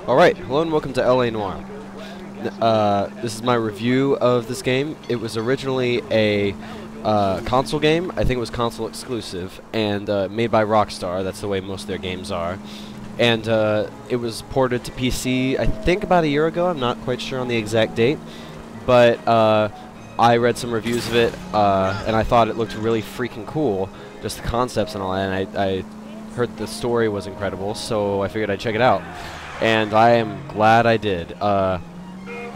Alright, hello and welcome to LA Noire. This is my review of this game. It was originally a console game. I think it was console exclusive, and made by Rockstar. That's the way most of their games are. And it was ported to PC, I think about a year ago. I'm not quite sure on the exact date. But I read some reviews of it, and I thought it looked really freaking cool. Just the concepts and all that, and I heard the story was incredible, so I figured I'd check it out. And I am glad I did.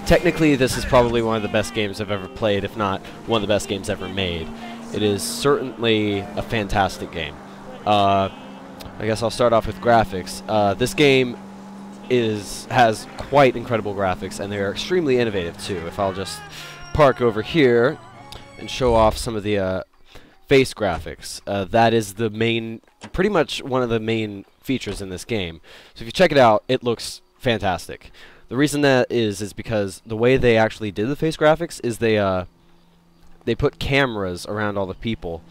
Technically, this is probably one of the best games I've ever played, if not one of the best games ever made. It is certainly a fantastic game. I guess I'll start off with graphics. This game has quite incredible graphics, and they're extremely innovative too. If I'll just park over here and show off some of the face graphics. That is the main, pretty much one of the main features in this game. So if you check it out, it looks fantastic. The reason that is because the way they actually did the face graphics is they put cameras around all the people,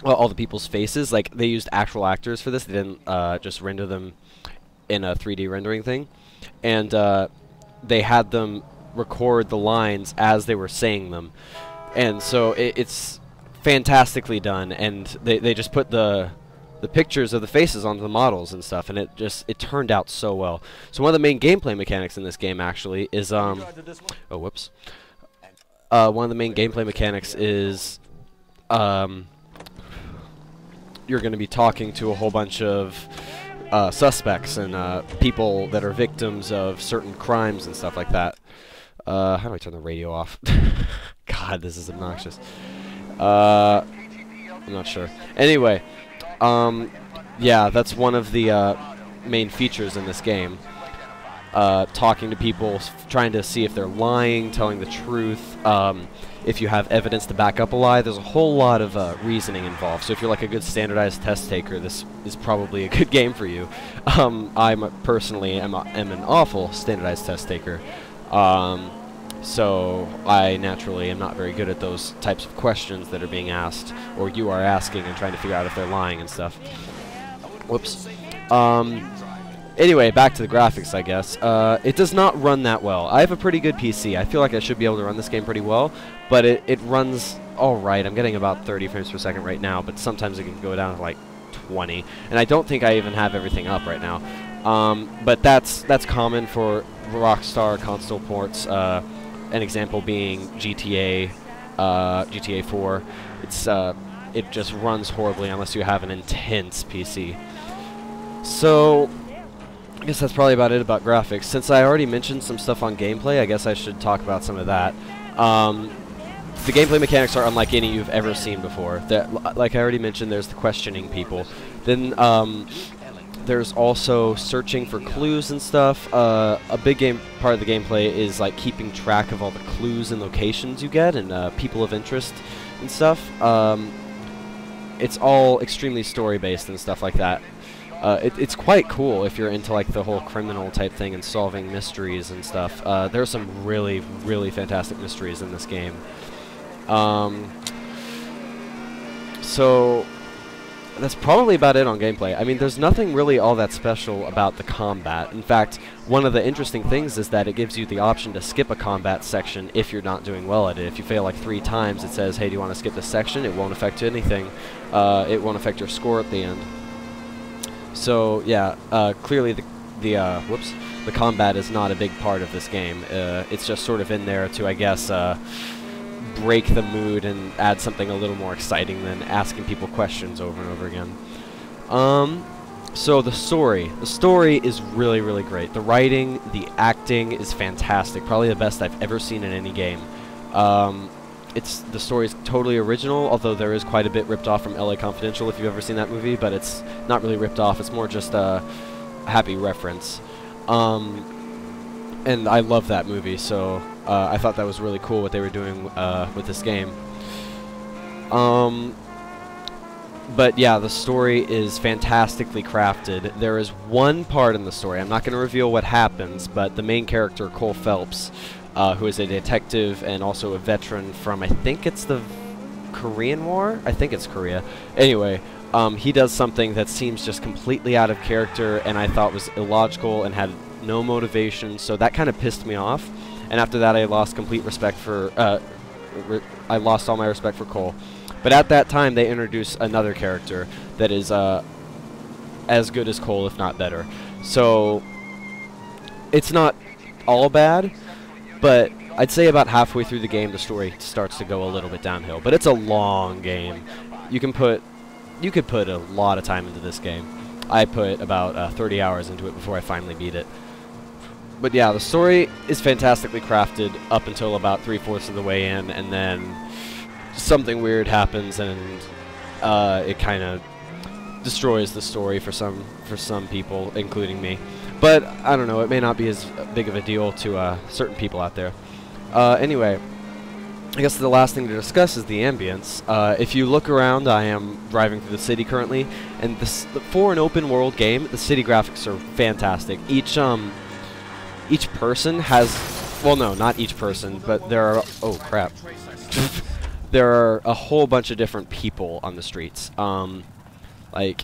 well, all the people's faces. Like, they used actual actors for this. They didn't just render them in a 3D rendering thing, and they had them record the lines as they were saying them, and so it's fantastically done. And they just put the pictures of the faces onto the models and stuff, and it turned out so well. So one of the main gameplay mechanics in this game actually is one of the main gameplay mechanics is you're going to be talking to a whole bunch of suspects and people that are victims of certain crimes and stuff like that. How do I turn the radio off? God, this is obnoxious. I'm not sure. Anyway, yeah, that's one of the main features in this game. Talking to people, trying to see if they're lying, telling the truth. If you have evidence to back up a lie, there's a whole lot of reasoning involved. So if you're like a good standardized test taker, this is probably a good game for you. I personally am an awful standardized test taker. So I naturally am not very good at those types of questions that are being asked, or you are asking and trying to figure out if they're lying and stuff. Whoops. Anyway, back to the graphics, I guess. It does not run that well. I have a pretty good PC. I feel like I should be able to run this game pretty well, but it runs alright. I'm getting about 30 frames per second right now, but sometimes it can go down to like 20. And I don't think I even have everything up right now. But that's common for Rockstar console ports. An example being GTA 4. It just runs horribly unless you have an intense PC. So I guess that's probably about it about graphics. Since I already mentioned some stuff on gameplay, I guess I should talk about some of that. The gameplay mechanics are unlike any you've ever seen before. Like I already mentioned, there's the questioning people. Then there's also searching for clues and stuff. A big part of the gameplay is like keeping track of all the clues and locations you get, and people of interest and stuff. It's all extremely story-based and stuff like that. It's quite cool if you're into like the whole criminal type thing and solving mysteries and stuff. There are some really, really fantastic mysteries in this game. So that's probably about it on gameplay. I mean, there's nothing really all that special about the combat. In fact, one of the interesting things is that it gives you the option to skip a combat section if you're not doing well at it. If you fail like 3 times, it says, hey, do you want to skip this section? It won't affect anything. It won't affect your score at the end. So yeah, clearly the combat is not a big part of this game. It's just sort of in there to, I guess, break the mood and add something a little more exciting than asking people questions over and over again. So the story is really, really great. The writing, the acting is fantastic. Probably the best I've ever seen in any game. The story is totally original, although there is quite a bit ripped off from LA Confidential if you've ever seen that movie, but it's not really ripped off. It's more just a happy reference. And I love that movie, so I thought that was really cool what they were doing with this game. But yeah, the story is fantastically crafted. There is one part in the story, I'm not going to reveal what happens, but the main character, Cole Phelps, who is a detective and also a veteran from, I think it's the Korean War? I think it's Korea. Anyway, he does something that seems just completely out of character and I thought was illogical and had no motivation, so that kind of pissed me off. And after that, I lost complete respect for, I lost all my respect for Cole. But at that time, they introduced another character that is as good as Cole, if not better. So it's not all bad, but I'd say about halfway through the game, the story starts to go a little bit downhill. But it's a long game. You could put a lot of time into this game. I put about 30 hours into it before I finally beat it. But yeah, the story is fantastically crafted up until about 3/4 of the way in, and then something weird happens, and it kind of destroys the story for some people, including me. But I don't know, it may not be as big of a deal to certain people out there. Anyway, I guess the last thing to discuss is the ambience. If you look around, I am driving through the city currently, and for an open world game, the city graphics are fantastic. Each person has, well, no, not each person, but there are, oh crap, there are a whole bunch of different people on the streets. Like,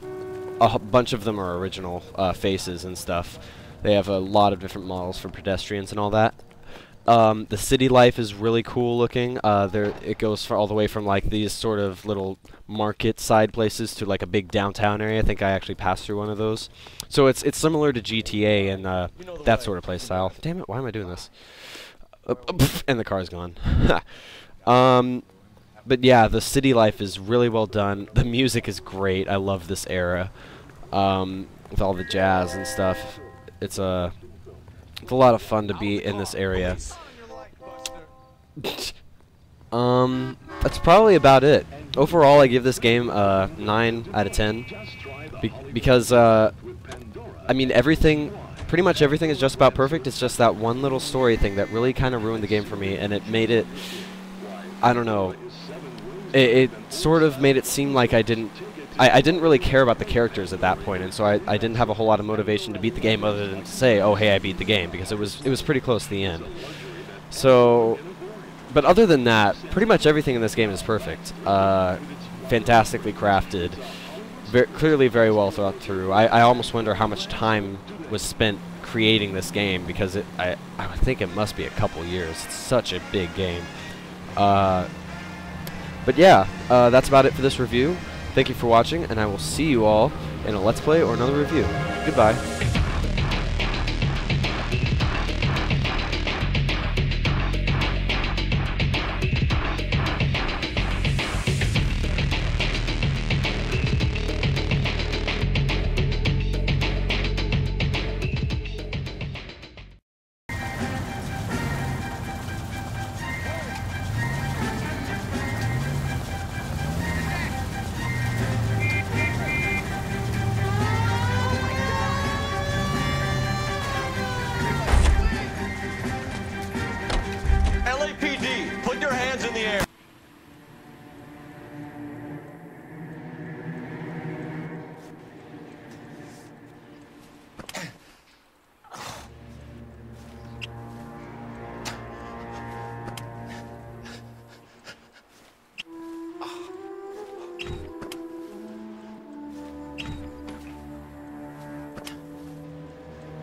a bunch of them are original faces and stuff. They have a lot of different models for pedestrians and all that. The city life is really cool looking. It goes all the way from like these sort of little market side places to like a big downtown area. I think I actually passed through one of those. So it's similar to GTA and that sort of play style. Damn it! Why am I doing this? And the car's gone. But yeah, the city life is really well done. The music is great. I love this era with all the jazz and stuff. It's a lot of fun to be in this area. That's probably about it. Overall, I give this game a 9 out of 10 because I mean pretty much everything is just about perfect. It's just that one little story thing that really kind of ruined the game for me, and it made it, I don't know, it sort of made it seem like I didn't really care about the characters at that point, and so I didn't have a whole lot of motivation to beat the game other than to say, oh hey, I beat the game, because it was pretty close to the end. So, but other than that, pretty much everything in this game is perfect. Fantastically crafted, clearly very well thought through. I almost wonder how much time was spent creating this game, because I would think it must be a couple years. It's such a big game. But yeah, that's about it for this review. Thank you for watching, and I will see you all in a Let's Play or another review. Goodbye.